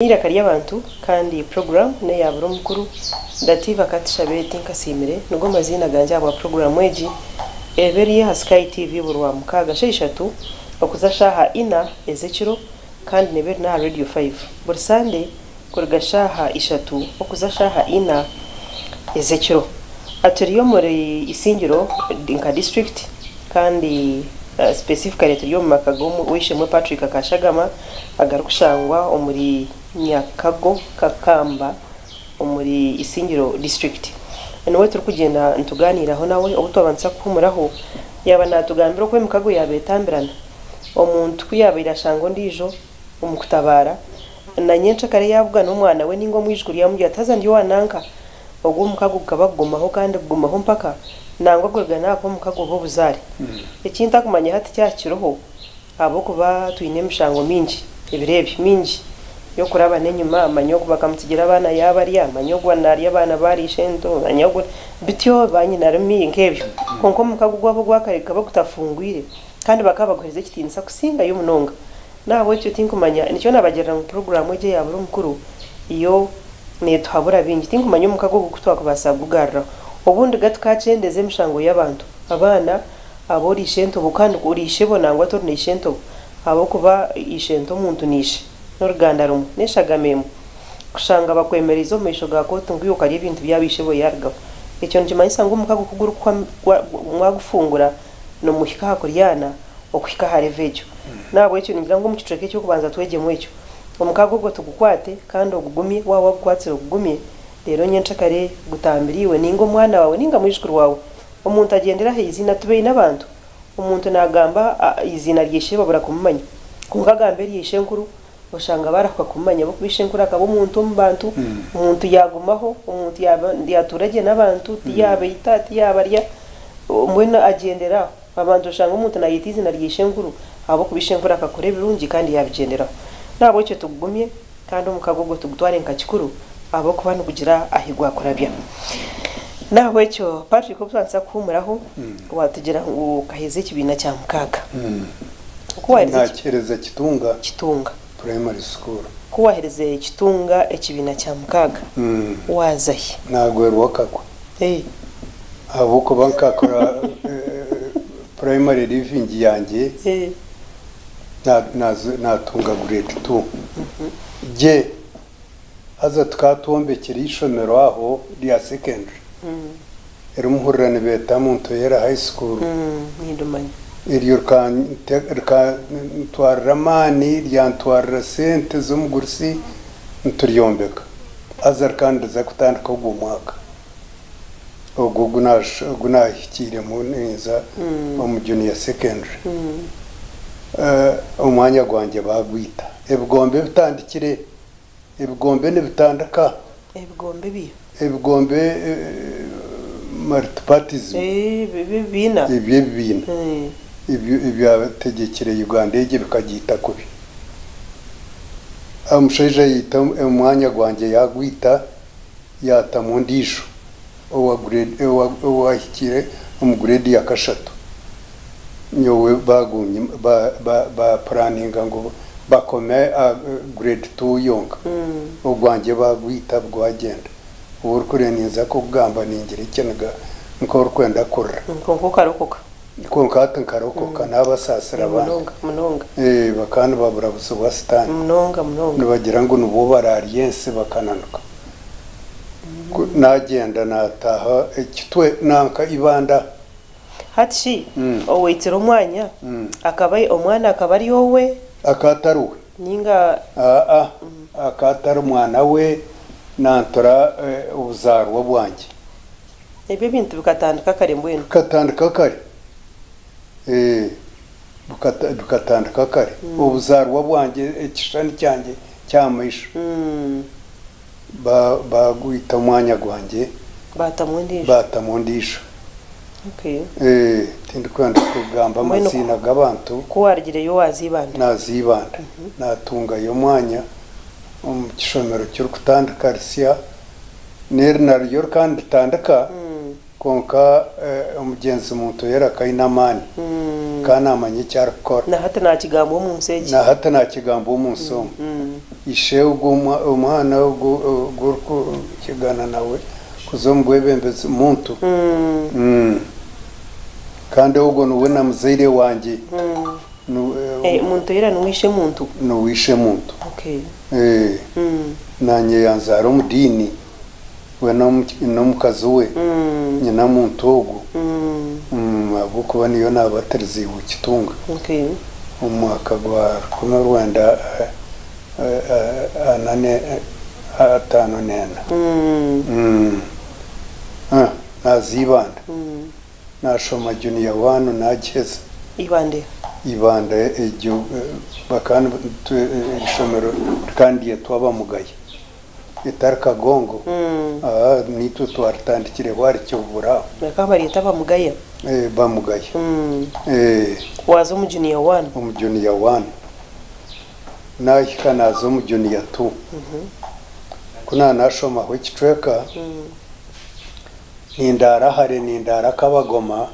irakari y'abantu kandi program ne yaburo mukuru dativa katishabeti nkasimire nugo mazina ganje aba program eji eberi ya Sky TV burwa mukaga sheshatu okuza shaha ina ezekiro kandi neberi na Radio 5 buri Sunday kurga shaha ishatu okuza shaha ina ezekiro aturiyo muri isingiro dinka district kandi specifically turiyo mu Makagomo wishemwe Patrick Akashagama agarukushangwa omuri Nyakago Kakamba omuri isingiro district niwe turi kugenda ntuganiraho nawe obutobanza kuhumuraho yaba natugambira ko Mukago yabetambirana omuntu kuyabira shango ndijo umukutabara na nyenca kare yavuga n'umwana we ningo mwijukuri yamujya taza ndi wananka ogwo Mukago kabagumaho kandi gumaho mpaka nango gurgana ko Mukago bo buzari ikinta kumanya hati cyakiroho abo kuba twine mishango minji ibirebi minji yo kuraba nenyuma amanyogo bakamutsigira abana yabari amanyogo nari abana bari shento amanyogo bityo banyina remi nkebyo konko Mukago gwabo gwakareka bagutafungwire kandi bakabaguheze kitinsa kusinga y'umunonga nabo cyo tinkumanya nicyo nabagerera mu program eje yaburo mukuru iyo netwabura bingi tinkumanya Mukago gukutwa kubasagugarra ubundi gatukacendeze mishango y'abantu abana abori ishento bukandi urishe bonangwa to nishento abo kuba ishento muntu nishe n'uruganda rumwe neshagamemo kushanga bakwemerizo mesho gakoto ngiyo kari ibintu byabishe bo yarga icyo njimanyisa ngo Mukago kuguru mwagufungura no muhika hakuryana okuhika harevejo nabo icyo ningira ngo muciceke cyo kubanza twege mwecyo Mukago go tugukwate kandi ogugumye wawa gwatsira ogugumye rero nyenca kare gutambiriwe ningo mwana wawe ninga mwishukuru wawe umuntu agendera he izina tubeye nabantu umuntu nagamba izina ryeshe babura kumumanya kumugagambere yeshe nkuru ushanga barakwa kumanya bo kubishe nkuru akabo umuntu mbantu umuntu yagumaho umuntu yaturage nabantu tiyabe itati yabarya umwena agendera abantu ushanga umuntu nayita izina ryeshe nkuru abo kubishe nkuru akakore birungi kandi yabigendera nabo cyo tugumye kandi Mukago go tugutware nkakikuru abo kubana kugira ahigwa kurabya nawe cyo Patrick kubyanza kumuraho watugira ukaheze kibina cya Mukaga nakereza kitunga primary school kuwahereze kitunga ekibina cya Mukaga wazahi nagwero wakakwa abo ko bankakora primary living yanjye natunga grade 2 je aza tukatombekera ishomero aho rya secondary erumuhurane beta muntu yera high school nidumanye iriyo kan twaramani ryantwara sente zo mugurisi nturyombeka aza kandi za kutandika ubwo mwaka ubwo gunahikire mu neza mu junior secondary umwanya gwanjye bagwita ebigombe bitandikire ebigombe ne bitandaka ebigombe multipartism bibina ibyo abategekere Uganda ege bikagita kubi amushaje yita umwanya gwanjye yagwita yata mu ndisho owa grade owa hikire mu grade ya kashatu nyowe bagumye ba planning ngo bakome grade 2 yonga ogwanje bagwita bwagenda ubur kureniza ko gamba ningire ikenega nko rukwenda kurra nko karokoka ko karokoka nabasasira abantu munonga bakana babura busubwa stand munonga nibagira ngo nubo barariyense bakananuka nagenda nataha ekitwe nanka ibanda hati owitira umwanya akabaye omwana akabari yowe akataruwe ninga akatara umwana we nantora ubuzarwa bwanjye ebyo bintu bikatandika kare mbwenu katandika kare bukatandika kare ubuzarwa bwanjye ekishani cyanjye cyamisha bagwita umwanya gwanjye batamundisha okay tindi kwanda kugamba amazina gabantu kuwarigire yo wazibanda nazibanda natunga yo mwanya kishomero cyo kutandika risya naryo kandi tandika konka umugenzi muntu yera kainamani akana amanye cyarukora na hata nta kigambo mu nsege na hata nta kigambo umunsomo ishe umwana gurko kigana nawe kuzombwebembeze muntu kandi ubwo nuwe na muzire wanje muntu yera nuwishe muntu okay nanye yanzara umudini we no mukazi we nyina muntu ogo abuko baniyo nabaterizi ukitunga okay umwaka gwa kuno Rwanda anane atano nena nazibanda nashoma junior 1 nageze ibanda ejo bakana ishomero kandi yatwaba mugaye itarka gongo nito twartandikire wari cyo bura nakabari yataba mugaye bamugaye wazo mu junior 1 nahika nazo mu junior 2 kuna nashoma ho kitweka nindara hare nindara kabagoma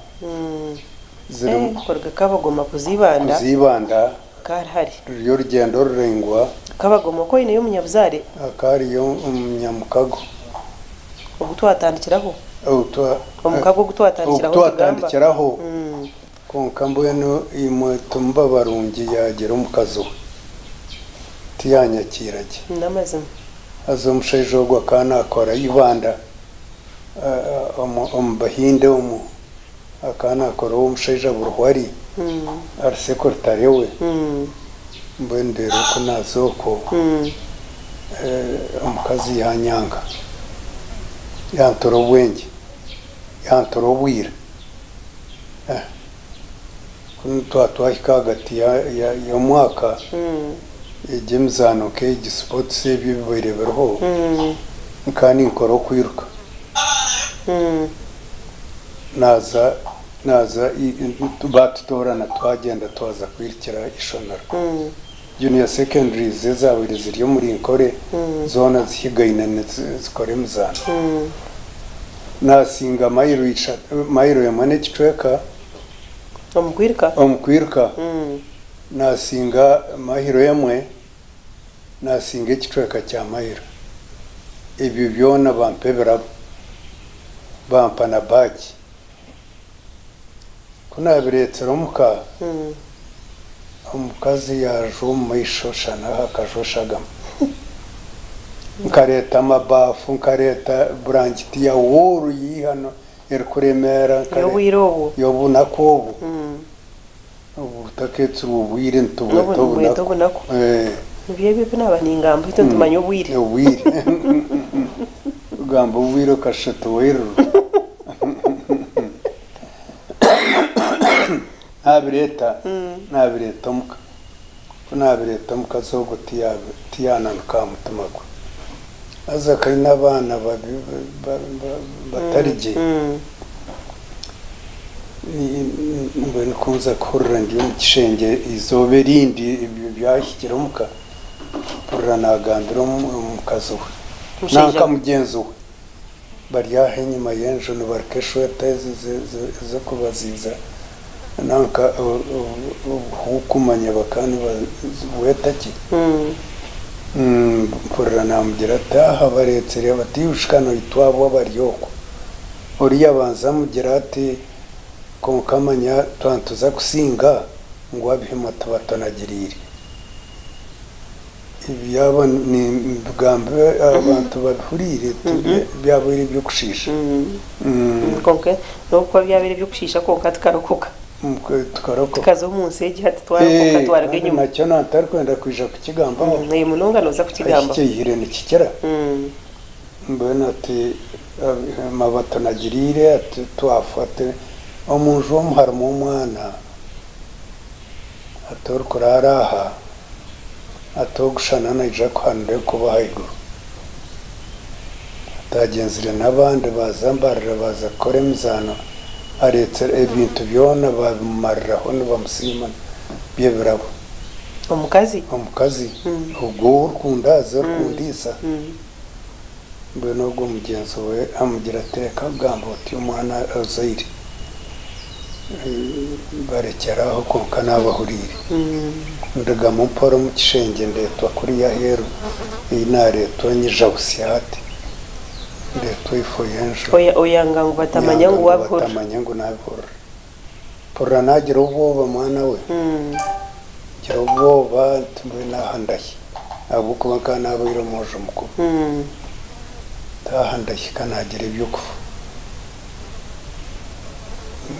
ziri korga kabagoma kuzibanda karahari ryo rugendo rurengwa kabagoma ko ine yo munyabuzare akari yo munyamukago ubutwatandikiraho umukago gutwatandikiraho konkambo no imutumba barungi yagera umukazo tiyanyakirage namazima azomushejogwa kana akora ibanda bahinde akana akora umusheja burwari arsekortare we mbendero kunazoko umukazi yanyanga yantoro bwenge yantoro bwira twatwahika gati ya mwaka ejemzano ke sport se bibereberho nkani nkoro kwiruka naza batutorana twagenda twaza kwirikira ishonara junior secondary zezabiri ziri muri nkore zona zihigayina zikore muzana nasinga mayiro ya mane kitweka omukwirka nasinga mahiro yamwe nasinga kitweka cya mayiro ibyo byona bampebera bampana baki kuna biretsero muka umukazi yajo mayishoshana hakajoshagama nkareta amabafu nkareta brangiti ya wuru yihano erkuremera yobu nakobu ubutaketse ubwire ntubweto nako biye bipe nabaningamba hito ntumanye ubwire ugamba ubwire kashato wero nabireta muka kunabireta muka zogo tiyana nkamutumago aza kari n'abana batarije mbona kunza kurra ndi mu kishenge izobe rindi byashyikira muka kurra nagandira mu kazo nanka mugenzo bari yahe nyuma yenjo no barkesho teze zo kubaziza nanka hukumanya bakani wetaki kurra namugira taha baretsere bati ushikano itwabo baryoko oriya banza mugira ati konkamanya twantuza kusinga ngo abihima tubatanagirire ibyabo ni bwambe abantu babihurire byabiri byo kushisha konke nokwa byabiri byo kushisha konka tukarokoka tukazo munsi y'igihati twarakoka twaragenye nacyo natari kwenda kwija kukigamba ne munonga noza kukigamba kiyire ni kikera mbona ati mabatanagirire ati twafate omuntu omuharimo umwana ator kuraraha atogushana naija kwande kuba haiguru atagenzire nabandi bazambarira baza kore mizano aretse ebintu byona babimariraho nibamusima byebirabo omukazi ubwo urkundaza kundisa mbona ubwo mugenzi we amugira ateka bwambo uti umwana azaire barekeraho konka n'abahurire ndaga mu poro mu kishenge ndetwa kuri ya hero iyi naretwa nyijawusiyate ndetwa ifo yenjo oyanga ngo batamanya ngo wabhora batamanya ngo nabhora pora nagira ubwoba mwana we gira ubwoba tumwe nahandaye abuko bakana abiro moje mukuru tahandaye kanagira ibyukufu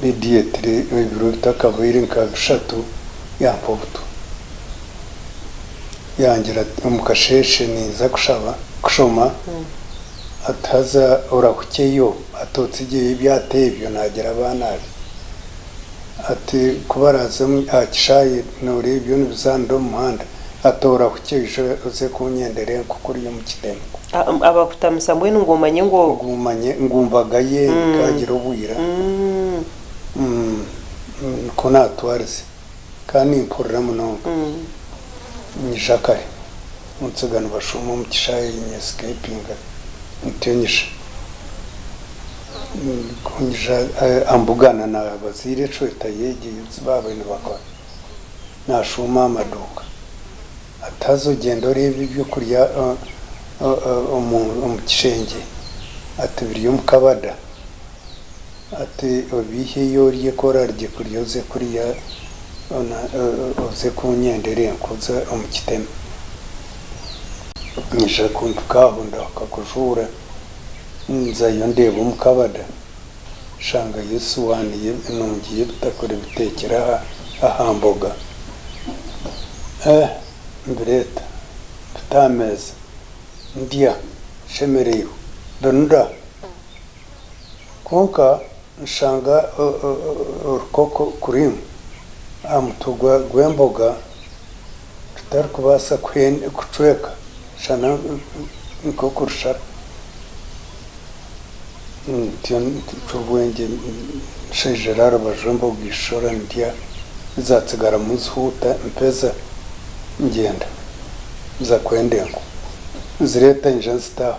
medietre ibiro bitakabiri nkabishatu yampobuto yangira umukasheshe niza kushoma ataza urahukeyo atotse igihe ibyateye byo nagira abana ati kubaraza akishaye nore ibyo nibizando muhanda atora hukeje uze kunyendere kukuriye mu kidemo abakutamusambwe ngomanye ngo ngumanye ngumbagaye kagira ubwira ko natwarze kandi imporera munonga nyijakare unsugana bashuma mu kishaye escaping ntenyisha kunja ambugana na bazire cweta yegeye zibabene bakora nashuma amaduka atazogenda rebe byo kurya umukishenge ati biriyo mukabada ati obihe yoriye korarye kuryoze kuriya ona oze kunyendere kuza umukiteme nisha kuntukaho ndakakujura nzayo ndeba umukabada shanga Yesu waniye nongiye tutakore bitekera ahamboga mbireta tutameza ndia shemereyo donda konka shanga urukoko kurimu amutugwa gwemboga tutari kubasa kucweka shana nkoko rushara tubwenge shejerara bajombo bwishora ndia zatsigara muzuhuta mpeza ngenda za kwendengo zireta injasta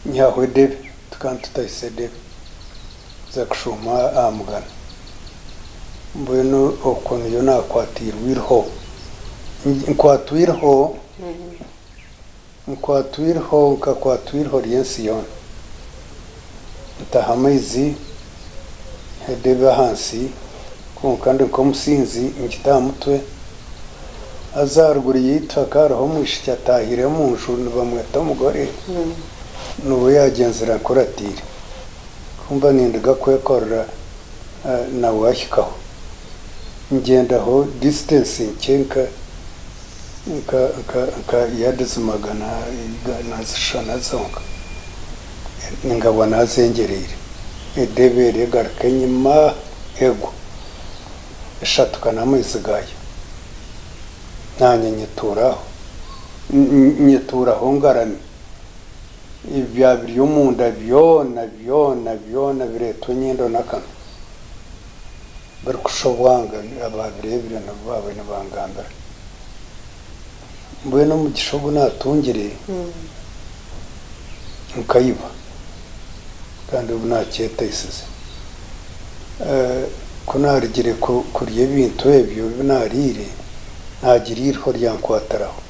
nyahwe debe tukantutayise debe za kushuma amugana mbweno okono yo nakwatirwirho nkwatwirho nkakwatwirho riensiyona ntahamaizi hedebe hansi kunkandi nkomusinzi nkitamutwe azaruguriye itakaroho mwishya tahire mu njuru bamweta umugore nuwo yagenzera koratire kumva nindaga kwekorera na washikaho ngendaho distance nkenka nka yadizumagana nazishana zonka ngabo nazengerere edebere garkenyima ego eshatukana mwisigayo nanye nyeturaho ngarani ibyabiri umunda byona bireto nyendo nakano barikushobwanga ababirebire nabo bangambara mbweno mu gishogo natungire nkayiba kandi ubu nacyeta isize kunarigire kuriye bintu ebyo binarire ntagirirho ryankwataraho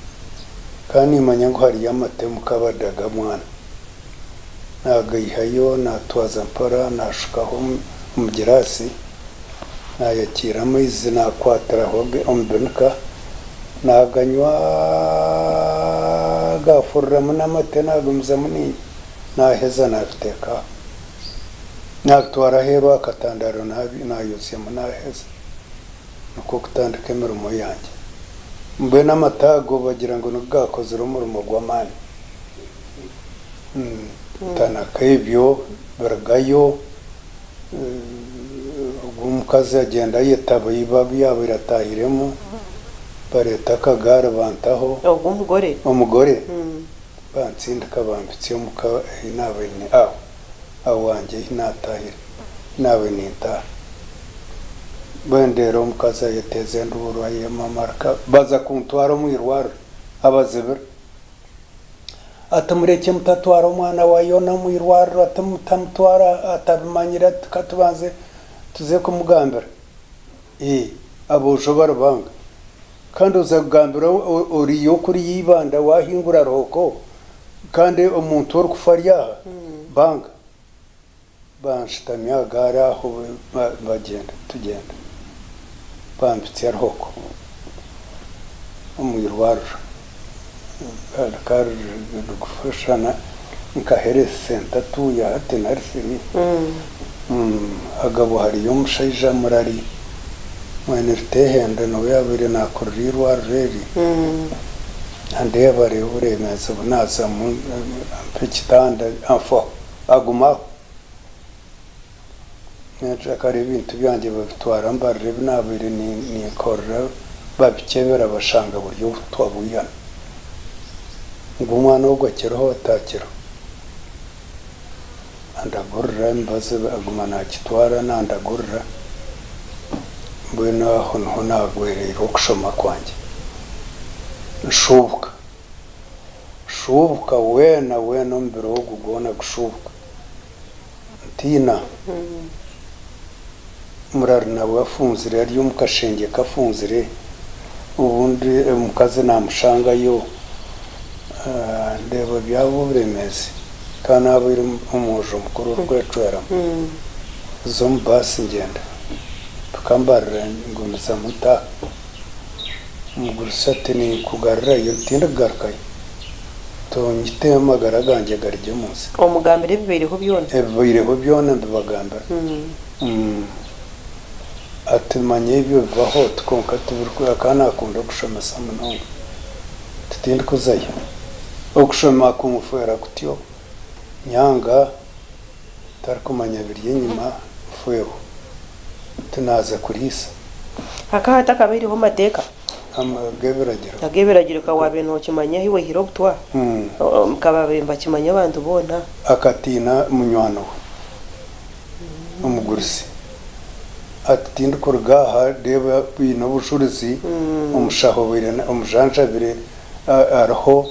kandi imanya ngo hari yamate mukabadaga mwana nagayihayo natwaza mpara nashukaho umugirasi nayakira amazi nakwataraho ombenuka naganywa gafuramo n'amate nagumiza munini naheza nabiteka natwara hero akatandaro nayuziyemo naheza nuko kutandika imirimo yanjye mbe n'amatago bagira ngo nubwakoze urumurimo gw'amani tanaka ibyo baragayo umukazi agenda yitaba ibabi yabo iratahiremo bareta akagare bantaho umugore bansindika bambitse muka nawe ni aho wanjye natahira nawe nita bendero mukazi yateze nduru ayemamarka baza kuntwara mwirwaro abazebera atamureke mutatwara umwana wayo na mwirwaro atamutwara atabimanyira tukatubanze tuze kumugambira abojo barabanga kandi uza kugambira uriyo kuri yibanda wahingura roko kandi umuntu uri kufaryaha banga banshitamya gara aho bagenda tugenda bambitse roko umuyirwarura kandi gufashana nkahere senta tu ya atenari siri agabo hariyo mushaija murari mwene rutehenda nawe yabire nakurirwa reri ande bare uremeza bunaza mu pekitanda afo aguma neje kare ibintu byanje babitwara mbarire binabire ni korra babikebera bashanga buryo twabuyana ngo umwana wo gakeraho atakira andagurra mbaze aguma nakitwara nandagurra mbona aho nagwerera okushoma kwanje nshubuka wena mbere wo kugona gushubuka ntina murari nawe afunzire ari umukashenge kafunzire ubundi mukaze namushangayo ndeba byabo buremeze kandi abiri umujo mukuru rwecwera zo mbasi ngenda tukambarira ngumza muta mugurusate ni kugarira yo tinda garkaye to nyite amagara ganje garije munsi omugambire bibereho byona mbibagambira atumanye ibyo bibaho tukonka tubirwa kana akunda gushoma samuno tutinde kuzayo okushoma kumufera kutyo nyanga tarakumanya biriye nyuma fuero tunaza kurisa hakahata kabiriho mateka ageberagira kawabe no kimanya hiwe hirobtwa kababemba kimanya abantu bona akatina munywano umugurisi atinde kurgaha deba bino bushurizi umushaho umujanja bire araho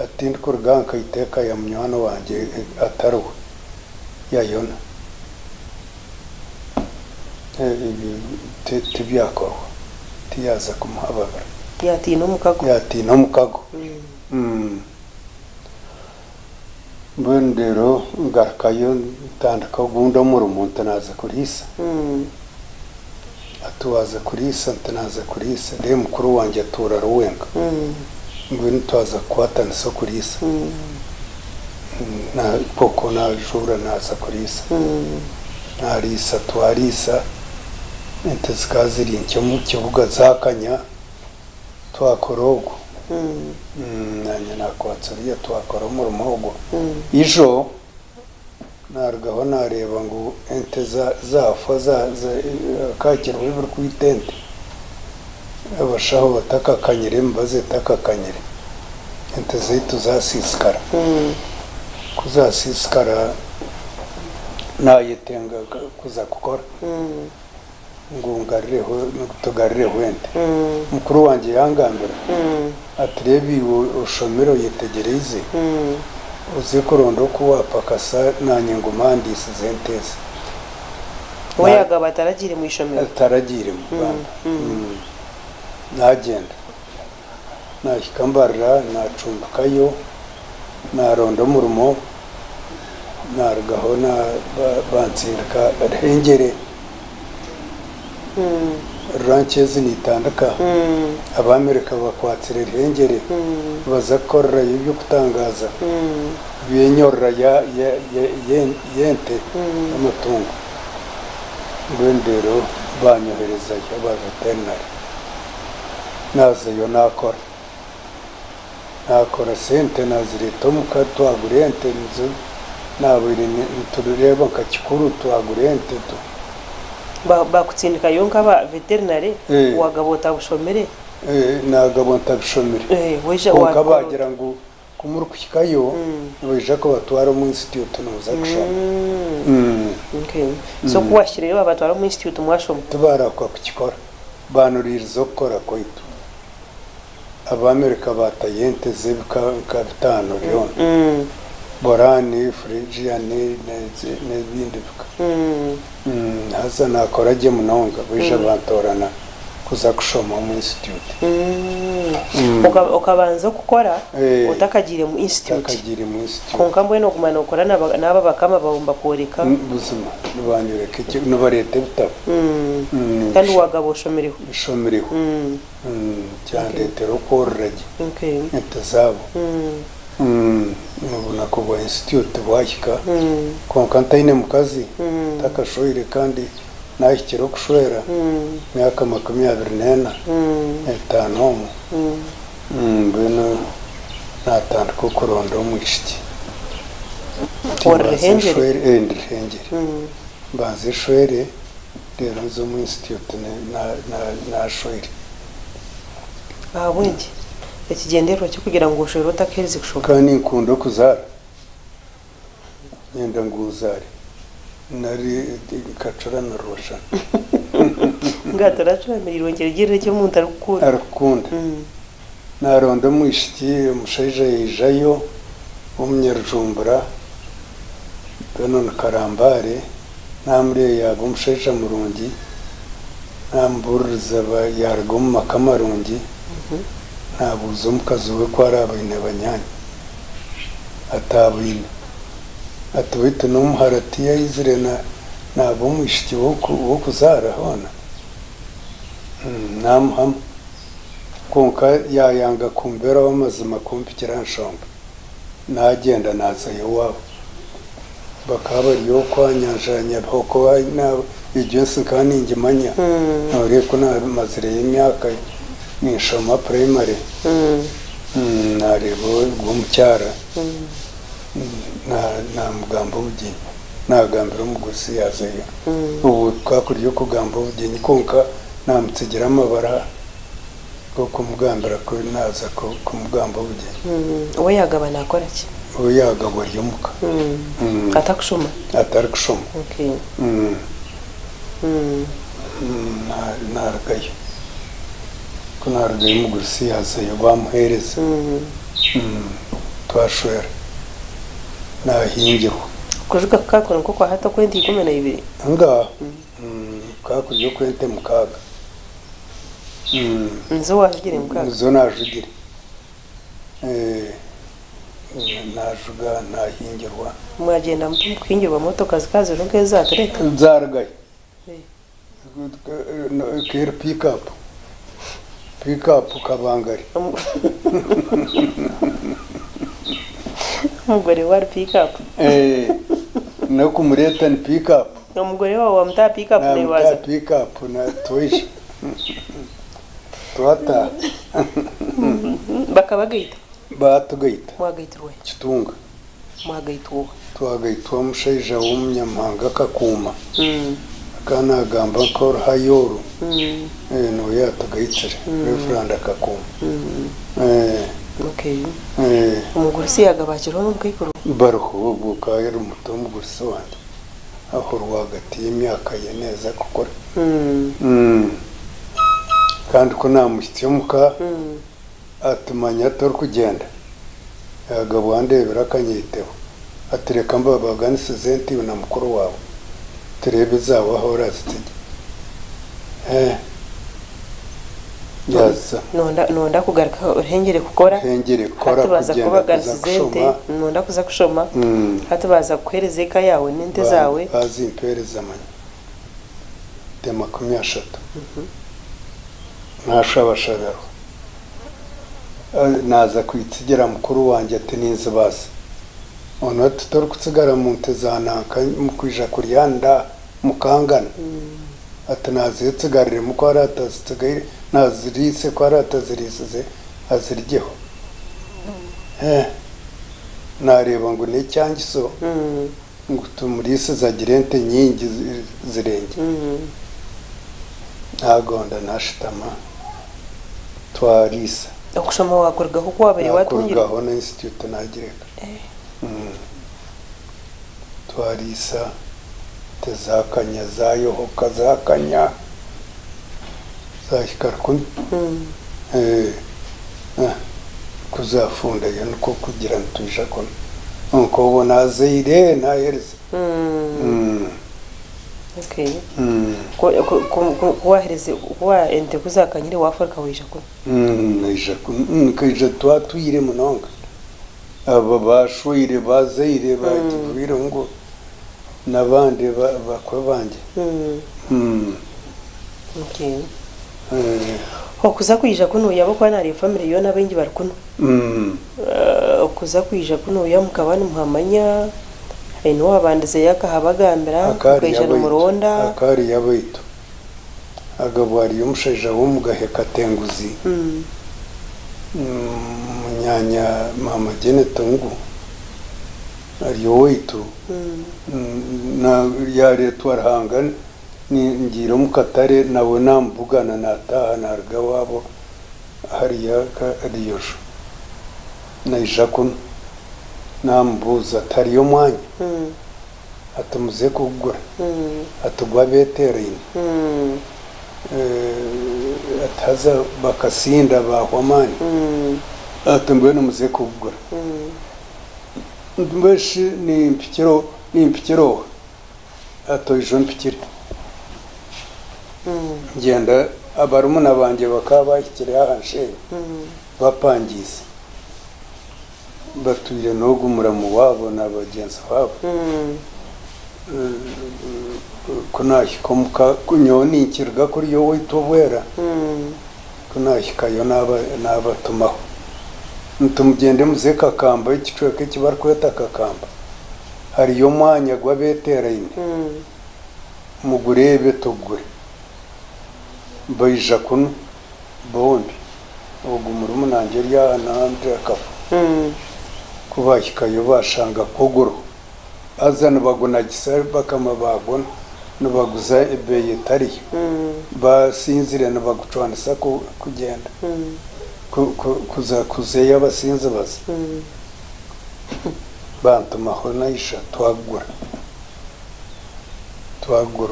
atinde kurganka iteka ya munywano wanje ataruwe yayona tibyakorwa tiyaza kumuhababara yatina mukago mbendero ngarakayo tandika gunda mu rumuntu naza kurisa atuwaza kurisa ntanaza kurisa de mukuru wanje atura ruwenga ngwino twaza kwatana so kurisa na poko na jura naza kurisa narisa twarisa ente zikaziri ncyo mu kibuga zakanya twakorogo nanye nakwatsuriya twakora mu rumogo ijo nargaho nareba ngo ente zafa kakirwe buri kwitente abashaho batakakanyire mbaze takakanyire ente zitu zasisikara kuzasisikara nayetenga kuza gukora ngungarireho tugarireho ente mukuru wanje yangambira atirebi ushomero yitegereze uzi kurondo kuwapakasa nanye ngumandisi zenteze oyaga bataragire mu ishomero ataragire mu Rwanda nagenda nahikambarira nacumbukayo naronda murumo nargaho na bansirika rengere ranchezi nitandaka abamerika bakwatsire rengere bazakorera ibyo kutangaza byenyorra yente amatungo ndendero banyohereza aba veterinary nazayo nakora sente nazirito mukatwagurente nzo nabiri tureba nkakikuru twagurente tu bakutsindika yonka ba veterinary wagabota bushomere nagabota bushomere weja wakabagira ngo kumurukikayo weja ko batwara mu institute noza gushoma okay so kuwashire babatwara mu institute mwashoma tubara kwa kukikora banuririzo gukora koito abamerika batayente zebika bitano ryon borani frigia n'ibindi hasa nakora jye munonga bije bantorana kuza kushoma mu institute ukabanza gukora utakagire mu institute konka mbwe no gumana ukora n'aba bakama bagomba koreka buzima banyureke n'abarete bitabo kandi wagabo shomereho cyane tero korraje entazabo nubona ko bwa institute bwahika konka ntayine mu kazi takashoire kandi nahikira kushwera myaka 24 etanomu bino natandika kuronda umwishiki warhengeri mbanze shwere rero zo mu institute na shwere wengi ikigendero cyo kugira ngo ushobore utakereze kushoka kandi nkundo kuzara nyenda nguzare nari kacura na rosha ngatora cyo mirongere gire cyo muntu arukunda naronda mwishiki mushayija yijayo umnyarjumbura bano nakarambare namre yabo mushayija murungi namburza ba yargo makamarungi nabuzo mukazuwe kwa arabayine banyanya atabine atwite no muharati yizire nabo mwishiki wo kuzara hona namham konka yayanga kumbera wamazima kumpikira nshomba nagenda nazayo wabo bakaba yo kwanyajanya hoko na ijensi kandi ngimanya nore ko na mazire y'imyaka ni shoma primary narebo gumucyara na mugambo ugiye nagambira umugusi yazayo ubu twakuryo kugamba ugiye konka namutsigera amabara ko kumugambira ko naza ko kumugamba ugiye we yagabana akora ki we yagabwa ryumuka atakushoma okay naragayo kunaragayo umugusi yazayo bamuhereza twashwera nahingeho kujuka kakora nko kwa hata kwenti 12 anga kakuryo kwente mukaga nzo wajugire mukaga nzo najugire najuga nahingirwa mwagenda mukwingirwa moto kazi ruke zatereka zaragaye kera pick up kabangari umugore wa pick up no kumureta ni pick up umugore wa mta pick up ne waza pick up na toisha twata bakabagaita batugayita mwagaitirwe kitunga mwagaitwo twagaitwa mushayija w'umunyamahanga kakuma kana gamba ko hayoro no yatugayitsire referanda kakuma okay umugurisi yagabakiro n'ubwikuru baruho bukayera umutomo guswanda aho rwagati y'imyaka ye neza gukora kandi ko namushyitsi muka atumanya tor kugenda yagabo andebera kanyiteho atereka mbabaganise zenti na mukuru wawe terebe zawo aho razitije yaza nonda kugaruka urengere gukora tubaza kubaganise zenti nonda kuza kushoma hatubaza kuhereza eka yawe ninde zawe bazi impereza amanya tema 30 nashabashagaro naza kwitsigera mukuru wanjye ati ninzibaza ono tutor kutsigara mu ntezanaka mukwija kuryanda mukangana ati nazitsigarire mukwara atazitsigaire nazirise kwara atazirise aziryeho nareba ngo ne cyangiso ngo tumurise zagirente nyingi zirenge ntagonda nashitama twarisa okushoma wakorgaho ko wabere watungira aho na institute nagireka twarisa tezakanya zayoho kazakanya zahikarkun kuzafunda yani ko kugira ntujja kono nko nazeire nahereza okay kuwahereze kuwa ente kuzakanyire wafarka wisha ko naija kaija twatwire munonga aba bashoire bazeire bakivira ngo nabandi bakwe banje okay okuza kwijja kuno yabo kwa nari family yona bengi bari kuno okuza kwijja kuno yamukabani muhamanya eno abandize yakahabagambira kwijja no muronda akari yabaitu agabwari yomushaija wo mugaheka tenguzi munyanya mama Jenetungu ariyo waitu na yare twarhanga ni ngira mukatare nawe nambugana nataha narga wabo hariya ka ariyojo naija kuno nambuza tariyo mwanya atumuze kugura atugwa beterine ataza bakasinda bahwamani atambwe numuze kugura mbeshi ni mpikiro atoijo mpikire ngenda abarumuna banje bakabashyikire hanshe bapangiza batuye no gumuramu wabo nabagenzi babo kunahikomuka kunyoni kirga kuri yo witobwera kunahikayo nabatumaho ntumugende muzeka kamba ikicweke kibar kweta kakamba hariyo mwanya gwabeterine mugurebe tugure baija kuno bombi ogumurumu nanje rya nandre kafu kubahikayo bashanga kogoro azana bagona gisa bakama bagona nubaguza ebeye tari basinzire nabagucwanisa kugenda kuza yabasinze baza bantumaho naisha twagura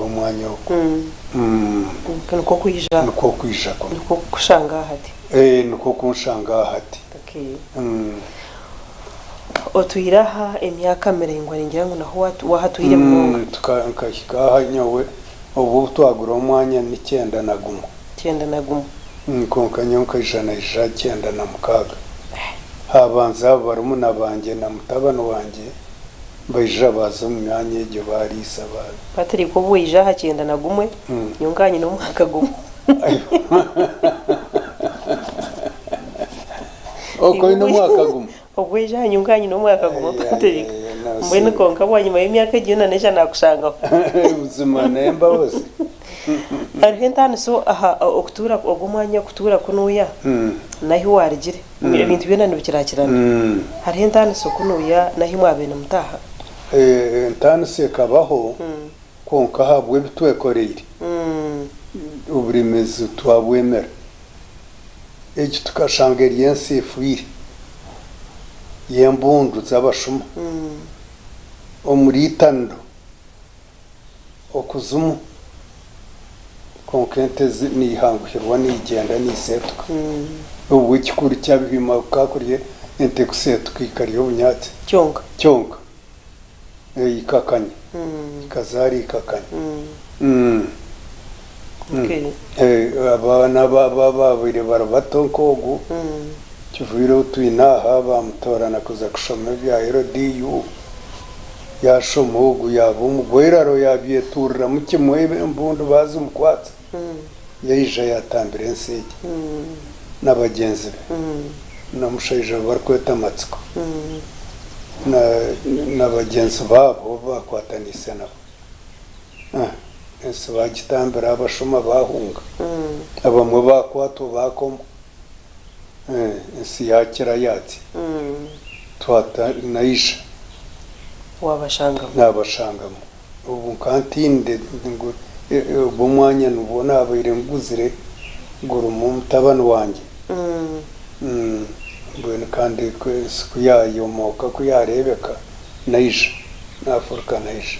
umwanya wo nuko kwijja nuko kushanga hati nuko kunshanga hati okay otuyiraha emyaka merengwa ngira ngo naho wahatuhire munonga tukakikaha nyowe ubu twagura umwanya ni 9 na gumu konkanyo kajana ija 9 na mukaga habanza barumuna banje na mutabano wanje baija baza mu myanya ejo barisa bari patri ko bwija ha 9 na gumwe nyunganye no mwaka gumu oko ino mwaka gumu obweja nyunganye no mwaka gumu patri mbene konka bwanyuma y'imyaka ejo nanesha nakushanga ubuzima nemba bose arhentane so aha okutura ogumanya kutura kunuya nahi warigire ibintu byona nibikirakirana arhentane so kunuya nahi mwabene mutaha ntane se kabaho konka habwe bitwekoreye uburimezi twabwemera ejo tukashangeriye nsifuire yembundu zabashuma omuritando okuzumu konkente ni hangukirwa nigenda nisetuka ubu ikikuru cyabihima kakuriye ente kusetuka ikariyo bunyatse cyonga ikakanye kazari ikakanye okay abana babiri barabato kogu kivuyire utwinaha bamutorana kuza kushoma bya RDU yashomogu yabumugweraro yabyeturira mukimwe mbundu bazi umukwatsa yayija yatambira ensege n'abagenzi be namushaija barkweta matsiko n'abagenzi babo bakwatanise nabo ese bagitambira abashoma bahunga abamwe bakwato bakomo ese yakira yati twata naisha nabashangamo ubu kantinde ngo bomwanya nubona abire nguzire ngoro mu mutabano wanje mbone kandi kuyayomoka kuyarebeka naisha n'Afurika naisha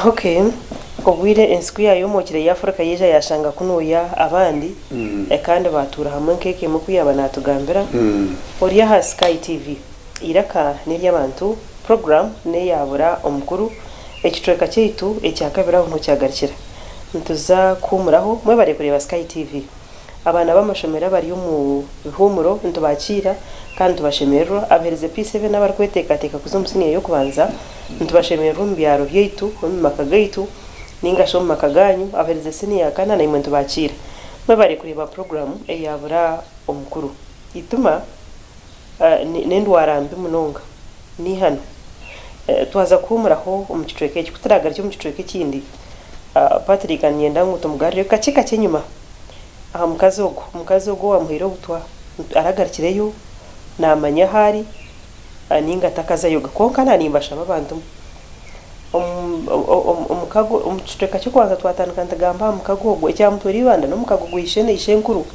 okay obwire ensiku yayo mokire ya Afrika yeja yashanga kunoya abandi kandi batura hamwe nkeke mukuyaba natugambira oriya ha Sky TV iraka nirya abantu program ne yabura omukuru ekitweka cyaitu ekyakabira aho cyagarikira ntuza kumuraho mwe bare kureba Sky TV abana bamashomera bari mu bihumuro ntubakira kandi tubashemerera abereze P7 n'abari kwetekateka kuzomusiniye yo kubanza ntubashemerera mu byaro byaitu mu makagaitu ningasho mu makaganyu abereze siniya kana na imwe ntubakira mwe bare kureba program eyabura omukuru ituma nendwarambi munonga ni hano twaza kumuraho umukitweke kutaraga cyo mukitweke kindi Patrick anyenda ngutumugari kacika cyenyuma aha mukazi ogo wamuhiro butwa aragarikireyo namanya hari ninga takaza yoga konka nanimbasha abantu umukago umukitweka cyo kwanza twatandukana gamba mukago ogwo cyamuturi banda no mukago gwishene ishenkuru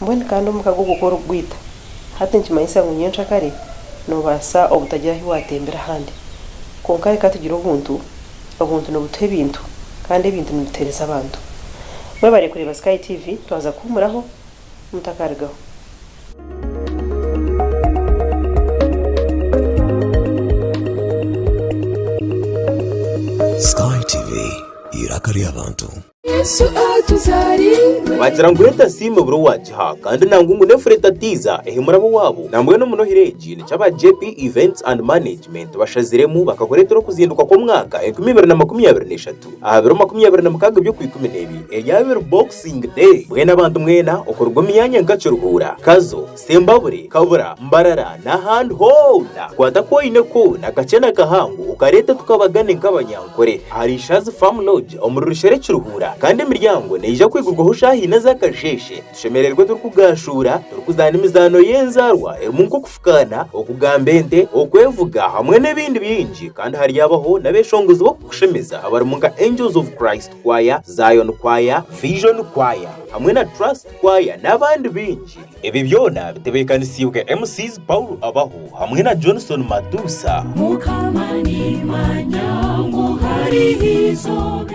mbone kandi umukago gukora ugwita hati nkimayisa ngunyensha kare no basa obutagira hiwatembera handi konkare katugira ubuntu no butwe bintu kandi ibintu nitereza abantu mwe bari kureba Sky TV twaza kumuraho mutakargaho Sky TV irakari abantu Yesu atuzari wagira ngo leta sima bro wajiha kandi nangungu nefureta tiza ehimurabo wabo nambwe no munohireji ni cyaba JP Events and Management bashaziremu bakakoretero kuzinduka ko mwaka 2023 abiro 2024 byo kwikumi nebi eyabiro Boxing Day bwena abantu mwena okorwa myanya ngacuruhura kazo sembabure kabura mbarara na hand holder kwata ko ine ko nakacena kahangu ukareta tukabagane nk'abanyankore hari Shazi Farm Lodge omurushere curuhura kandi imiryango neija kwigurwaho shahina zakasheshe tushemererwe turkugashura turkuzana imizano yenzarwa emunko kufukana okugambente okwevuga hamwe n'ebindi byinji kandi hari yabaho nabeshongozi bo kushemeza abarumunga Angels of Christ Choir, Zion Choir, Vision Choir hamwe na Trust Choir n'abandi binji ebi byona bitebekanisiwe MCs Paul abaho hamwe na Johnson Matusa mukamani manyangu hari hizobe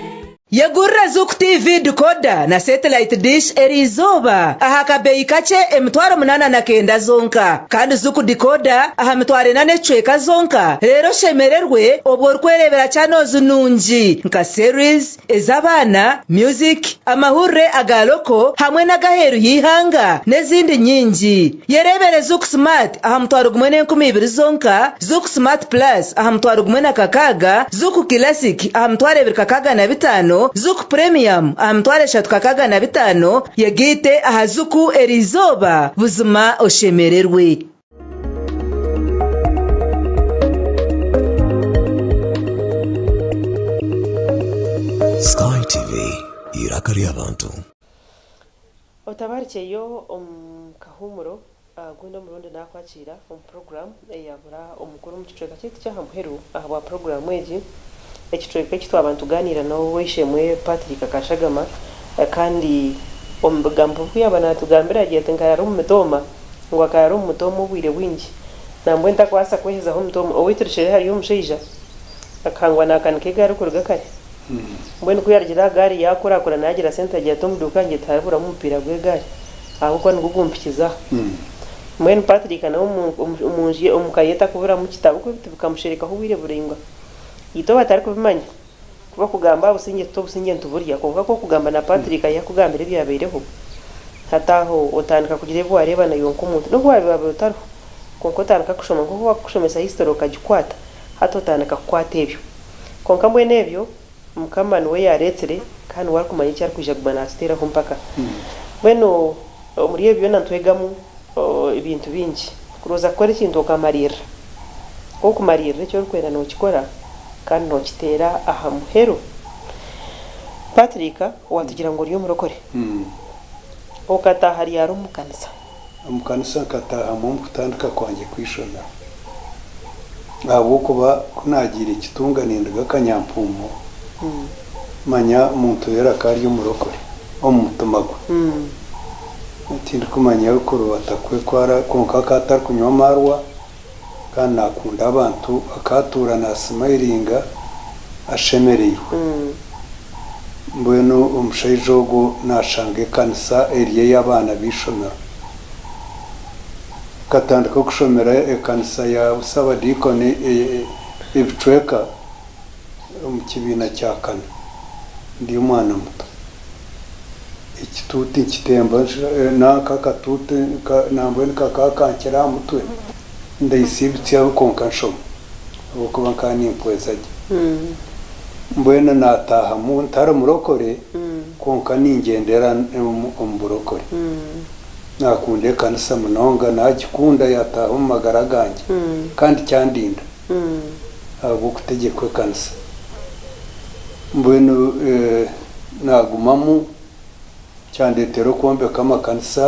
Yagurra Zuku TV decoder na satellite dish erizoba aha kabeyi kace emitwaro 89 zonka kandi Zuku decoder aha mitware 8 zonka rero shemererwe obwo rwerebera channels nunji nka series ezabana music amahure agaloko hamwe na gaheru yihanga nezindi nyinji yerebere Zuku Smart aha mitwaro 12 zonka Zuku Smart Plus aha mitwaro 16 Zuku Classic aha mitwaro 25 Zuku Premium amtware shatukakaga na 5 yagite aha Zuku erizoba buzima oshemererwe Sky TV irakari abantu otabarikeyo kahumuro gundo murundi nakwakira program yabura omukuru mu kicweka cyitu cyahamuheru aha program eji ekitweka kitwa abantu ganira no weshemwe Patrick Kashagama kandi ombugambo kuyabana tugambira agiye tenkara mu mitoma ngo akara mu mutomo bwire bwingi nambwe ntakwasa kweheza ho mutomo owitirishire hari yo musheija akangwa nakanike gari kuruga kare mbwe nkuyargira gari yakora nagira center agiye tomuduka nge tarabura mu mpira gwe gari ahubwo ngugumpikiza mbwe Patrick na umunji omukayeta kubura mu kitabo ko bikamushirika ho bwire buringwa ito batari kubimanya kuba kugamba businge ntuburya konka ko kugamba na Patrick yakugambira byabereho hataho otandika kugira evo areba na yonko umuntu no kwa biba butaro konko tandika kushoma nko kushomesa history okajikwata hato tandika kwata ebyo konka mbwene ebyo mukamani we yaretsere kandi wari kumanya cyari kwija kubana atera ho mpaka bweno muri ebyo nantwegamu ibintu bingi kuroza kora ikintu okamarira ko kumarira cyo kwera no kikora kandi no kitera aha muheru Patrick watugira ngo riyo murokore okata hari yaro mukanisa kataha mu kutandika kwanje kwishona abo kuba kunagira ikitunganindga kanyampumo manya muntu yera kari umurokore omutumago tindi kumanya ukuru batakwe kwara konka katar kunywa marwa kandi nakunda abantu akatura na smilinga ashemereye mbwenu umushaija ogu nashanga ekanisa eriye y'abaana b'ishomero katandika okushomera ekanisa ya busabadikoni ebicweka mu kibiina kya kane ndi omwana muto ekituuti nkitemba nanka akatuuti nambwenu kakakankira aha mutwe ndayisiibitya konka nshoma habwokuba nkaba nimpweza gye mbwenu naatahamu ntari murokore konka ningendera omu burokore nakunda ekanisa munonga nagikunda yataha omu magara gange kandi kyandinda ahabw'okutegekwa ekanisa mbwenu nagumamu kyandetera okwombeka amakanisa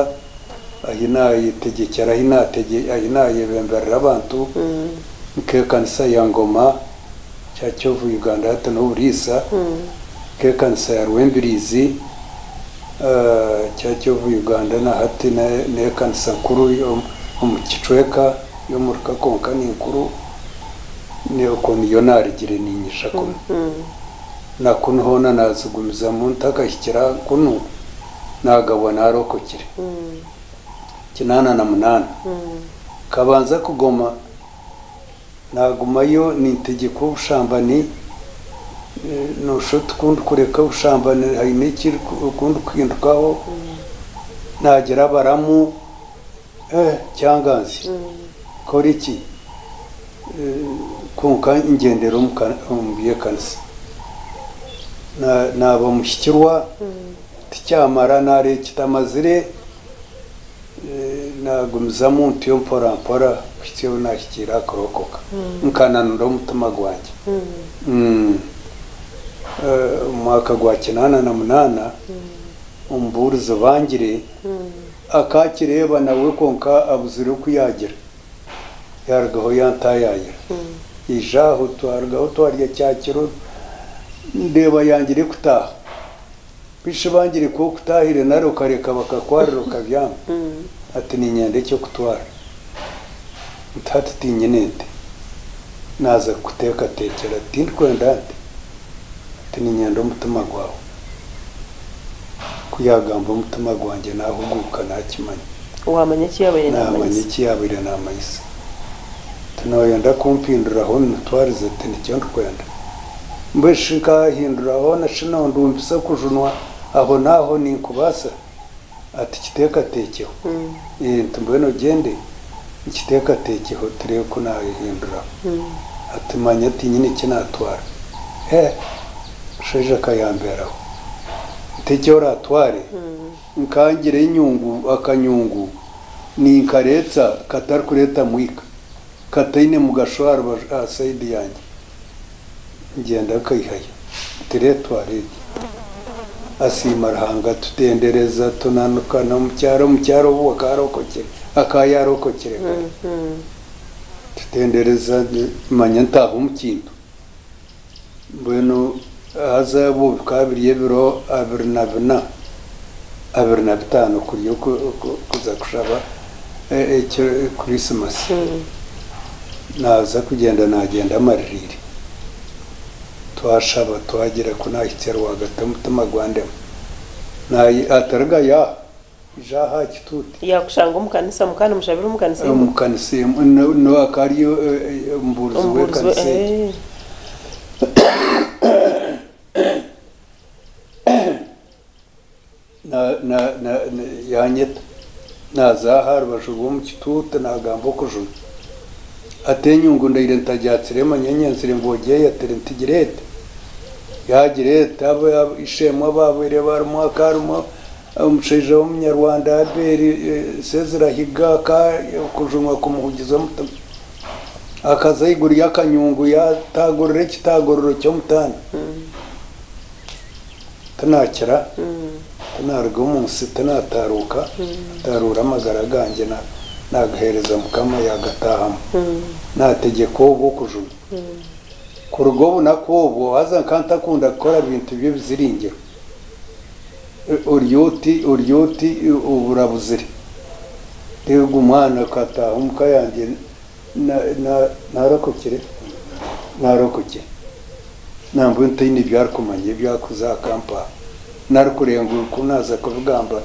ahi nayetegekera ahi nayebemberera abantu nk'ekanisa ya Ngoma kya Kyovu Uganda hati n'Oburiisa nk'ekanisa ya Rwembirizi kya Kyovu Uganda na hati n'ekanisa nkuru omu Kicweka y'omu Rukakonka ninkuru niyo narigire ninyisha kuno na kuno hoona nazigumizamu ntakahikira kuno nagabwa narokokire 88 kabanza kugoma nagumayo nintegeka obushambani noshuti kundi kureka obushambani haine ekiri kundi kuhindukaho nagira abaramu kyanganzi kora iki konka ngendera omu byekanisa naba mushyikirwa tikyamara nare kitamazire nagumizamu ntiyo mpora kukiyo nashyikira akarokoka nkananura omutima gwanjye umwaka gwa 88 omubuurizi bangire akakireba nawe konka abuzire okuyagira yarugaho yantayayira ijaho twarugaho twarya cyakiro ndeba yangire kutaha bishe bangire ko kutahire naro kareka bakakwarira kabyama ati ni nyende cyo kutwara mutati tinyenete naza kuteka tekera tindkwenda ati ni nyende umutima gwawe kuyagamba umutima gwanjye nahuguka nakimanya wamanye kiyabire namanye kiyabire namayisa tunoyenda kumpinduraho nutwarize ati nicyo ndkwenda mbeshika hinduraho nashino ndumbisa kujunwa aho naho ninkubasa ati kiteka tekeho ntumbeno gende kiteka tekeho turebe ko nahindura ati manya ati nyine kinatwara sheje kayamberaho tekeho ratware nkangire inyungu akanyungu ni karetsa katar kureta mwika kataine mugashwara asaidi yanjye ngenda kayihaya teretware asima rahanga tutendereza tunanuka no mucyaro buwakarokokere akayarokokere tutendereza manya ntaho mukintu bueno haza bu kabiri yebiro abirna bitano kuriyo kuza kushaba Christmas naza kugenda nagenda maririre twashaba twagira kunahitera wagata mutima gwandemo nayi ataraga ya jaha kituti yakushanga umukanisa mukana mushabira umukanisa no akariyo mburuzi we kanisa na yanyeta nazahar bashugo mu kituti nagambo kujuna atenyungu ndayire ntajyatsirema nyenyenzire ngogeye yaterentigirete yagirete abo ishemwa babere barimo akarimo umusheje w'umunyarwanda aberi sezira higa ka kujunwa kumuhugiza mutima akazayiguri yakanyungu yatagorere kitagororo cyo mutana tanakira tanarga umunsi tanataruka tarura amagara ganjye nagahereza mukama yagatahamo nategeko bwo kujuna ku rugobo nakobo waza kanta kunda gukora ibintu byo biziringiro uryoti uburabuzire rego umwana kataha umuka yanjye narokokere nambu ntayini byarkumanye byakuza kampa narukurengu kunaza kuvugamba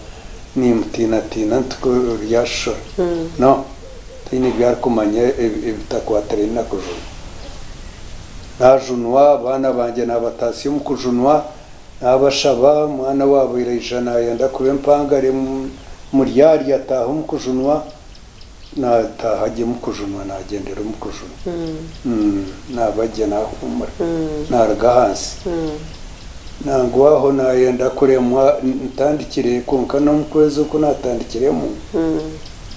ni mtina ntiko ryasho no tayini byarkumanye ibitakwatere nakujuna najunwa bana banje nabatasiyo mukujunwa nabashaba mwana wabo irajana yenda kube mpangare muryari yataho mukujunwa natahaje mukujunwa nagendera mukujunwa nabajye nahumura narga hasi nangwaho nayenda kuremwa ntandikire konka no mukwezi ko natandikiremo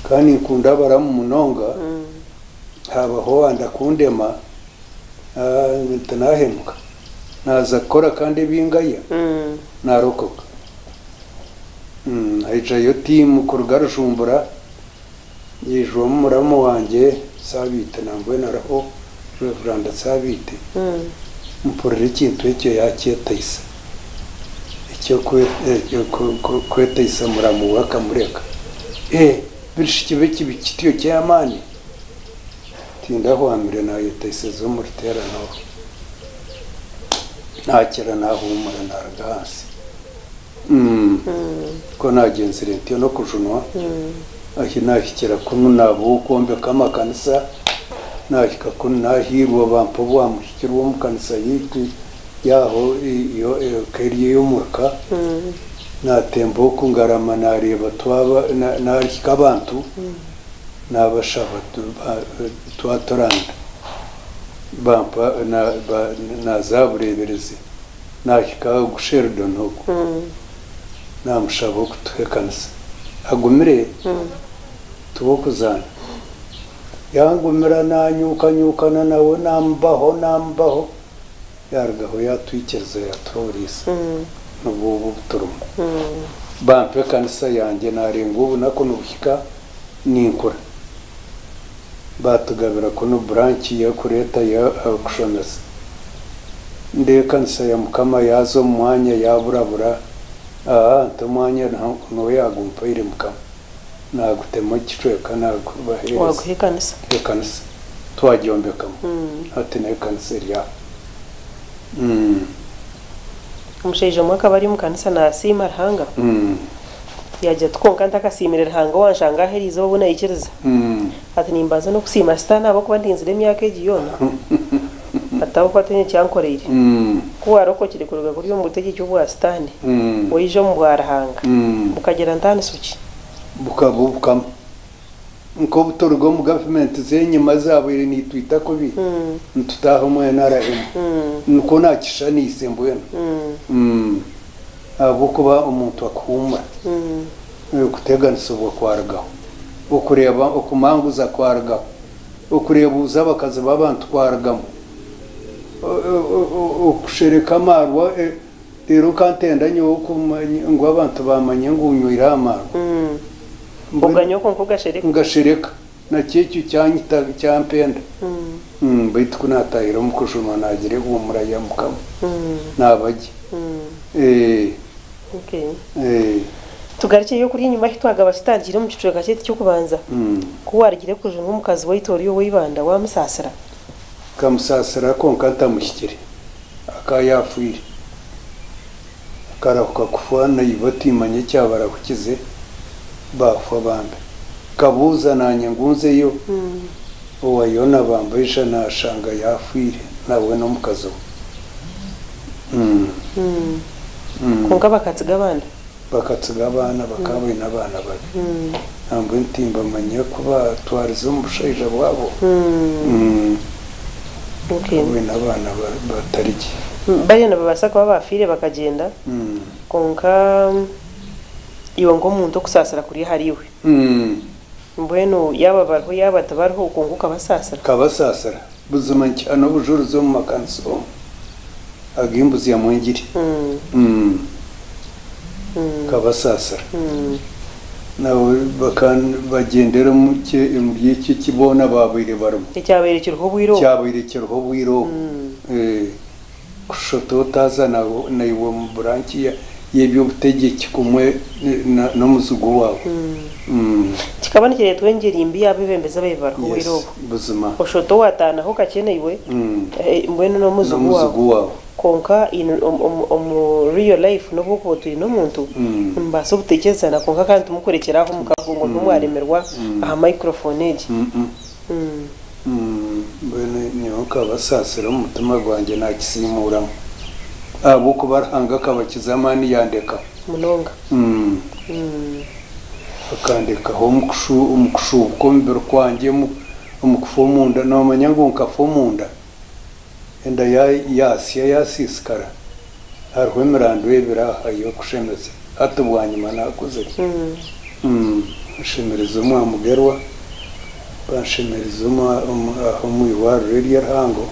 kandi nkunda baramu munonga habaho wanda kundema ntanahemuka naza kora kandi bingaya narokoka aija yo team kurugarujumbura yijwe muramu wanje sabite nambwe naraho Reverend sabite mpurire ikintu icyo yacyetayisa icyo kwetayisa muramu wakamureka birishikibe kibikitiyo cyamani tindaho amire nayo tayise zo muri terano nakira nahumura naragasi ko nagenzere ntiyo no kujunwa ahi nahikira kunu nabukombe kama kanisa nahika kunu nahirwa bampo bwamushikira wo mukanisa yitu yaho iyo keriye y'umurka natembo kungarama nareba twaba nahika abantu nabashaba twatoranda bampa na zaburebereze nahika gusherdo ntoko namushabo kutuhekanisa agumire tubokuzana yangumira nanyukanyukana nawe nambaho yargaho yatwikeza yatorisa nububu buturumu bampe kanisa yanjye narenga ubu nako nubuhika ninkura batugabira kuno branch ya kureta ya kushonasa nde kanisa ya mukama yazo mwanya yaburabura ntamwanya no yagumpa ire mukama nagutema kicweka nagubahereza waguhekanisa kanisa twagyombekamo ati nayo kanisa ya umusheje mwaka bari mu kanisa na sima rahanga yajya twonka ntakasimira rahanga wanshanga herizo ubona ikiriza ati nimbaza no kusima stana abo kuba ndinzire myaka igiyona ataho kwatenye cyankorere kuwaroko kiri kuruga kuri mu butege cyo bwa stane wije mu bwarahanga bukagera ndane suki bukabukam nko butorgo mu government zenyima zabo iri ni twita ko bi ntutaho mwe narahema nuko nakisha ni isembuye abo kuba umuntu akuma kuteganisa ubwo kwaragaho ukureba ukumanguza kwaragaho ukurebuza bakaza babantu kwaragamo ukushereka marwa rero kantenda nyo ngo abantu bamanye ngunyura amarwa uganyo ko nkugashereka ngashereka na cyecyo cyanyita cyampenda bait kunatahira mukujuma nagire humura ya mukama nabaje okay tugarike yo kuri nyuma hitwaga abashitangire mu ciciro gacete cyo kubanza kuwarigire kujuma umukazi wayitoriyo wibanda wa musasira kamusasira konkanta mushyikire akayafuire karahuka kufana yibatimanye cyabara kukize bafu abanda kabuza nanye ngunzeyo uwayona bambaisha nashanga yafuire nawe no mukazo konka bakatsiga abana bakabaye n'abana babi ntabwo ntimba manye kuba twarize umushayija bwabo we n'abana batariki bayana babasa kuba bafire bakagenda konka iwe ngo muntu kusasira kuri hariwe mbwenu yaba barho yaba tabarho konguka kabasasira buzuma cyane ubujuruzo mu makanso agimbuzi ya mwengiri kabasasira nawe bagendera mu gihe kibona babire barimo cyaberekeroho bwiro kushoto tazana nayiwe mu branchi y'ibyo butegeki kumwe no muzugo wawe kikabonekere twengera imbi yabebembeza bevaraho bwiro buzima kushoto watana ho kakeneiwe mbwenu no muzugo wawe konka real life no boko turi no muntu mbaso gutekerezana konka kandi tumukurekeraho mukagongo ntumwaremerwa aha microphone eje bene niho kabasasira mu mutima gwanjye nakisimuramo abo kubaranga kabakizamani yandeka munonga akandikaho umukushu ukombero kwanjye umukufomunda namanya ngo nkafomunda enda yasisikara hariho imirandu y'ibiraha yo kushemeza hatubwanyuma nakoze nshemereza umwamugerwa banshemereza aho mu iwaru rero yarhango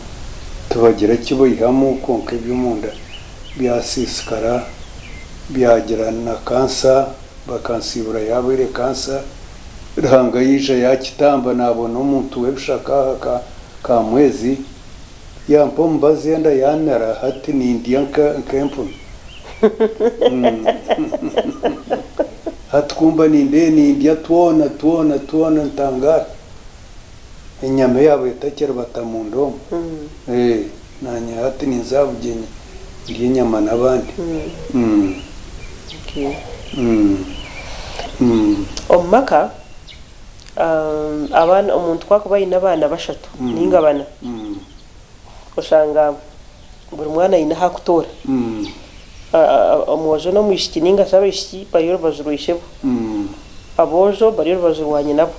tubagira kibo ihamu konke by'umunda byasisikara byagira na kansa bakansibura yabire kansa rhanga yije yakitamba nabona umuntu webishaka ka mwezi yampo mbazi enda yanara hati ni indianka nkempu hatkumba ni india tuona ntangara inyama yabo itakera batamundomo nanya hati ni nzabugenye ndiye nyama nabandi omaka abana umuntu twakubaye n'abana bashatu ningabana ushanga buri mwana ina hakutora omojo no mwishiki ninga sabishiki bayoro bajuruishebo abojo bayoro bajurwanye nabo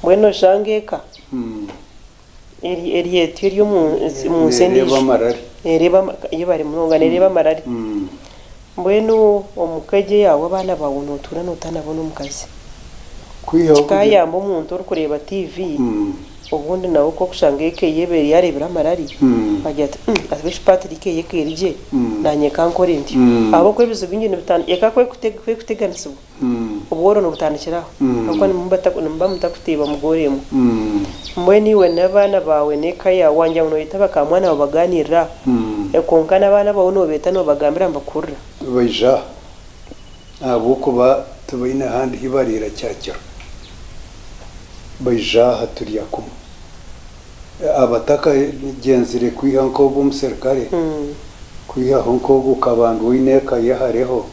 mweno shangeka eri etyo mu sendisho ereba yebare munonga nereba marari mbwenu omukaje yawo abana bawo notura notanabona omukazi kayamba omuntu uri kureba TV ubundi nawe ko kushanga yebere yarebera marari bagira ati abish Patrick yekerije nanye kankore ndi abo ko ibizo bingene bitanu eka kwe kuteganisa ubworo no butandikiraho kuko ni mba mutakuteba mugoremo mbweni we nabana bawe nekaya wanja uno yitaba ka mwana wabaganira ekonkana abana bawo no beta no bagambira mbakurra baija abo kuba tubaina handi hibarira cyacyo baija haturiya kuma abataka genzire kwiha nko bumserikare kwiha honko gukabandu wineka yahareho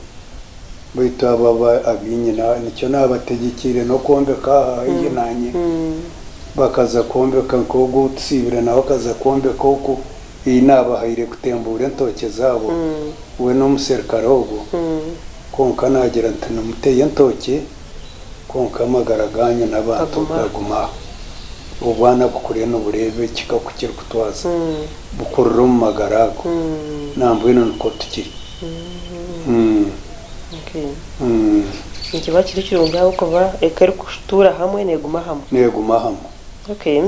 bita baba abinyina nicyo nabategekire no kombeka yinanye bakaza kombeka nko gutsibira naho kaza kombeka uko inaba hayire kutembura ntoke zabo we no muserikare ogo konka nagira ntana muteye ntoke konka magaraganya nabantu baguma ubwana bukuriye n'uburebe kikakukira kutwaza bukurura mu magarago nambwe no nuko tukiri ikiba kiri kirungaho kuba ekari kushtura hamwe neguma hamwe okay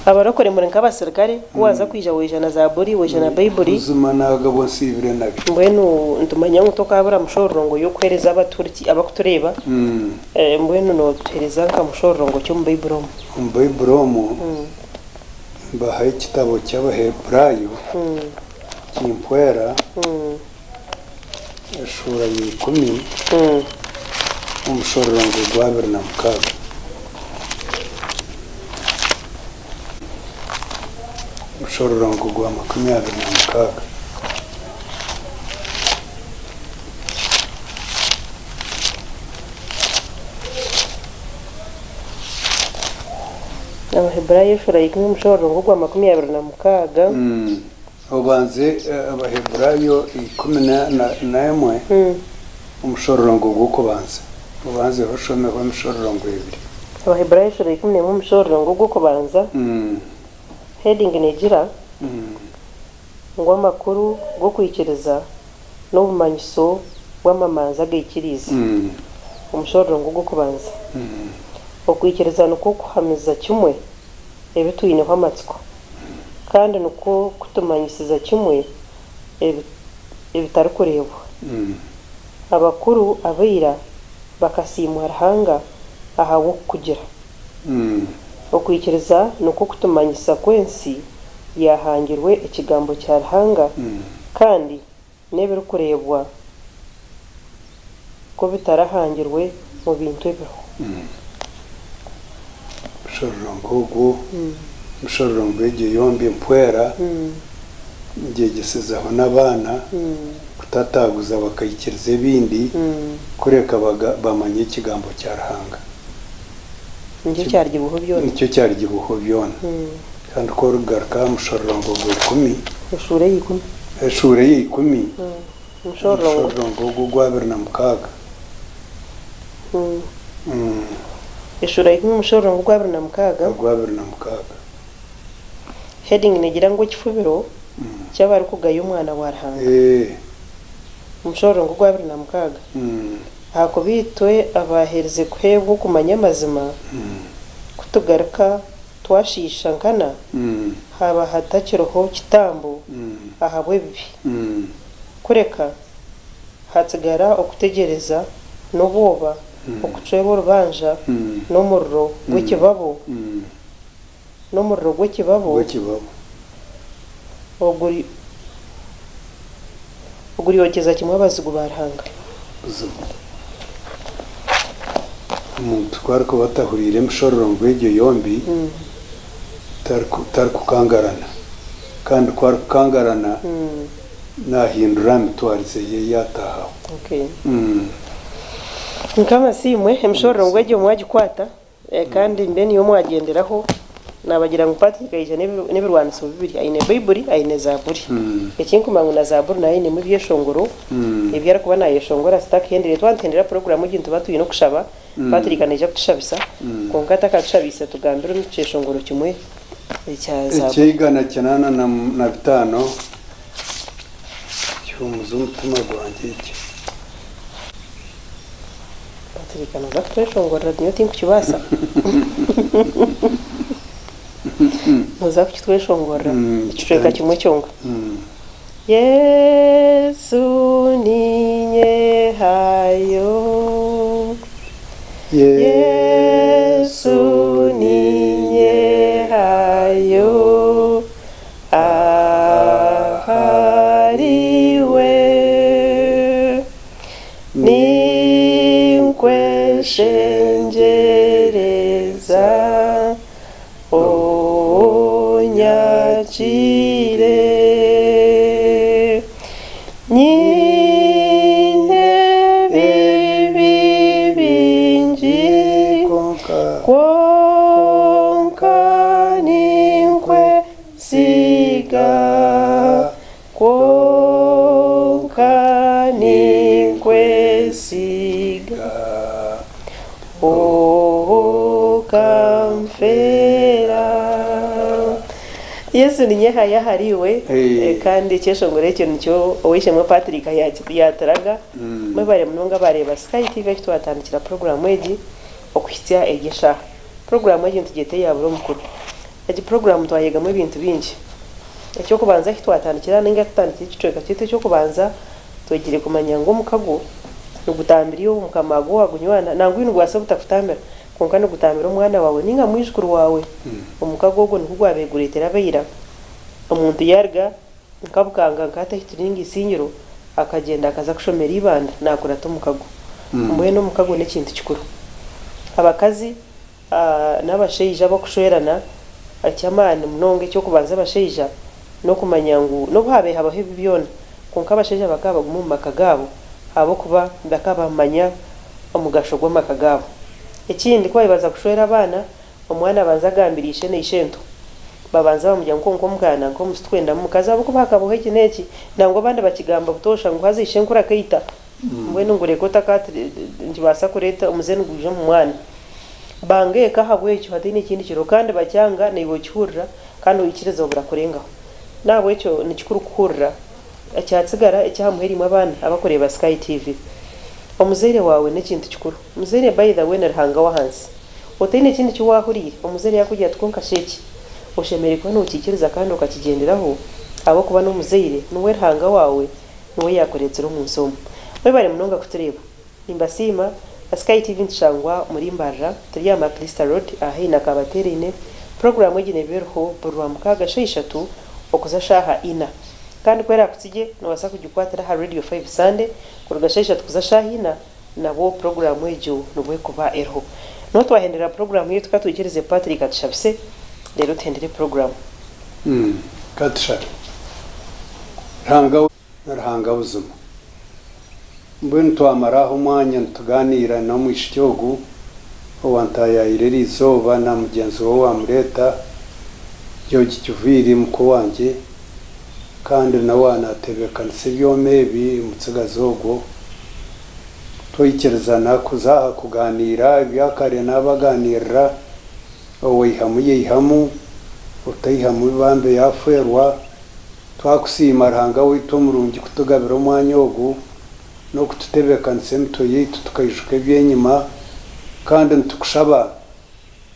abarokore muri nk'abasirikare waza kwija wejana za buri wejana bible uzuma nagabo nsibire nabi mbwenu ntumanya ngo tokabura mushorongo yo kwereza abaturiki abakutureba mbwenu no tereza nka mushorongo cyo mu bible bahaye kitabo cy'abahebrayo kimpwera ashura yikumi umushororongo gwa Berna mukaga umushororongo gwa 26 abahebrayo shura yikumi umushororongo gwa 26 obanze abahebrayo 11 umushororongo guko banze bashomeho umushororongo 2 abahebrayo shura yikumi umushororongo guko banza heading negira ngo amakuru go kwikiriza no bumanyiso bw'amamanza gikiriza umushororongo guko banza okwikiriza nuko kuhamiza kimwe ebituyine kwamatsiko kandi nuko kutumanyisiza kimwe ebitari kurebwa abakuru abeira bakasimwa rahanga ahawo kugira okwikiriza nuko kutumanyisa kwensi yahangirwe ikigambo cya rahanga kandi nebiri kurebwa ko bitarahangirwe mu bintu ebiho mushororongo yegi yombi mpwera ngegesezaho n'abana kutataguza bakayikiriza ibindi kureka bamanye ikigambo cya Ruhanga nicyo cyari gibuho byone nicyo cyari gibuho byone kandi ko rugaruka mushorongo gukumi eshure y'ikumi mushorongo gwabiri na mukaga ishura y'ikumi mushorongo gwabiri na mukaga heading negira ngo kifubiro cyabari kugaya umwana wa Ruhanga mushorongo gwabiri na mukaga hako bitwe abahereze kuhebwo kumanya mazima kutugaruka twashisha nkana haba hatakiroho kitambo ahabwe bibi kureka hatsigara okutegereza n'oboba okucweba orubanja n'omuriro gw'ekibabo oguri yogeza kimwe abazigu ba Ruhanga umuntu twari ko batahurire mushororongo y'iryo yombi tari kukangarana kandi kwari kukangarana nahindura mitwarize ye yatahawe nkama simwe emushororongo y'iryo mwagikwata kandi mbe niyo mwagenderaho nabagira ngo Patrick ayije n'ibirwaniso bibiri ayine Bible ayine Zaburi ekinkumangu na Zaburi nayo ni mu byeshongoro ibyara kuba nayeshongora sitakendere twantendera program y'intu batuye no kushaba Patrick anaje kushabisa konkata kashabisa tugambira mu cyeshongoro kimwe cya Zaburi ekigana cyanana na bitano cyumuzo umutima gwanjye iki Patrick anaza kweshongora niyo tinku kibasa Muza kutweshongora icyuka kimwe cyonga Yesu ninye hayo Yesu ninye hayo ahariwe ninkweshengereza nyakire nyine bibinji konka ninkwe siga konka ninkwe siga o kamfera Yesu ninye hariwe kandi cyeshongore cyo nicyo owishemwe Patrick yataraga mwebare munonga bareba Sky TV kitwatandikira program eji okwitya egesha program eji ntugete yaburo mukuru eji program twayegamo ibintu bingi ecyo kubanza kitwatandikira ninga tutandikira cyicweka cyite cyo kubanza tugire kumanya ngo mukago nugutambiriyo mukamago wagunywana nangwinu gwasa butakutambira konka no gutambira umwana wawe ninga mwishukuru wawe umukagogo nikugwabeguretera bayira umuntu yarga nkabukanga nkata hitiringi sinyiro akagenda akaza kushomera ibanda nakura to mukago mbuye no mukago n'ikintu kikuru abakazi n'abasheija bakushoerana acyamana munonge cyo kubanza abasheija no kumanyangu no babe habaho byona konka abasheija bakaba mu makagabo abo kuba ndakabamanya omugasho gw'amakagabo ikindi kwa ibaza kushwera abana umwana banza gambirishe n'ishento babanza bamujya nko mwana nko mustwenda mukaza buko bakabuhe kineki nango bande bakigamba butosha ngo hazishe nkura kaita mbwene ngure kota kati ndibasa kureta umuzeni guje mu mwana bange kahabwe cyo hadini ikindi kiro kandi bacyanga nibo cyurira kandi uyikiriza obura kurengaho nabwe cyo nikikuru kuhurira acyatsigara icyamuherimo abana abakoreba Sky TV omuzere wawe n'ikintu kikuru muzere by the way Ruhanga wa hansi otene ikindi cyo wahuriye omuzere yakugiye twonka sheki ushemere ko nukikiriza kandi ukakigenderaho abo kuba no muzere nuwe Ruhanga wawe nuwe yakoretse mu nsomo we bari munonga kutureba nimbasima Sky TV ntshangwa muri mbarra turi ama Crystal Road ahina kabaterine program y'igine berho program kaga sheshatu okuza shaha ina kandi kwera kutsije no basa kugikwatira ha Radio 5 Sunday kurugashesha tukuza shahina nabo program ejo nubwe kuba erho no twahendera program yetu katwikirize Patrick atshabise rero tendere program katsha rhanga uzuma mbwenu twamaraho umwanya tuganira no mwishyogu wantaya ireri izoba na mugenzi wo wamureta yo gikiviri muko wanje kandi na wanatebekanise byomebi mutsigazogo toyikerezana kuzaha kuganira byakare nabaganirira owihamuye ihamu utayihamu bambe yaferwa twakusima rhanga wito murungi kutugabira umwanya ogu no kututebekanise mitoye tukayishuke byenyima kandi ntukushaba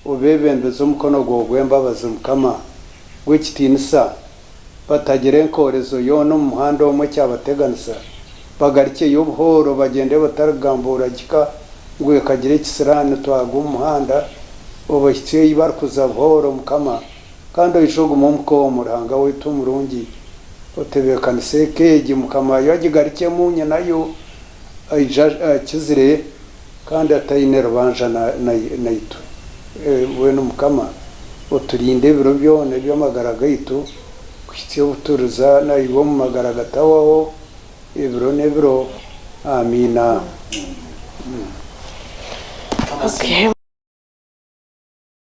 ubebembezo mukono gogwemba bazumukama gwekitinisa batagire nkorezo yo no muhanda omwe cyabateganisa bagarike yo buhoro bagende bataragambura gika ngwe kagire kisirane twagu muhanda obashitse yibarkuza buhoro mukama kandi ishogo mumko muranga witu murungi otebekanise keje mukama yagigarike munye nayo aija kizire kandi atayine rubanja na itu we no mukama oturinde biro byone byamagaraga itu kwityo buturuza na ibo mu magaragatawaho ibiro nebiro amina. Okay.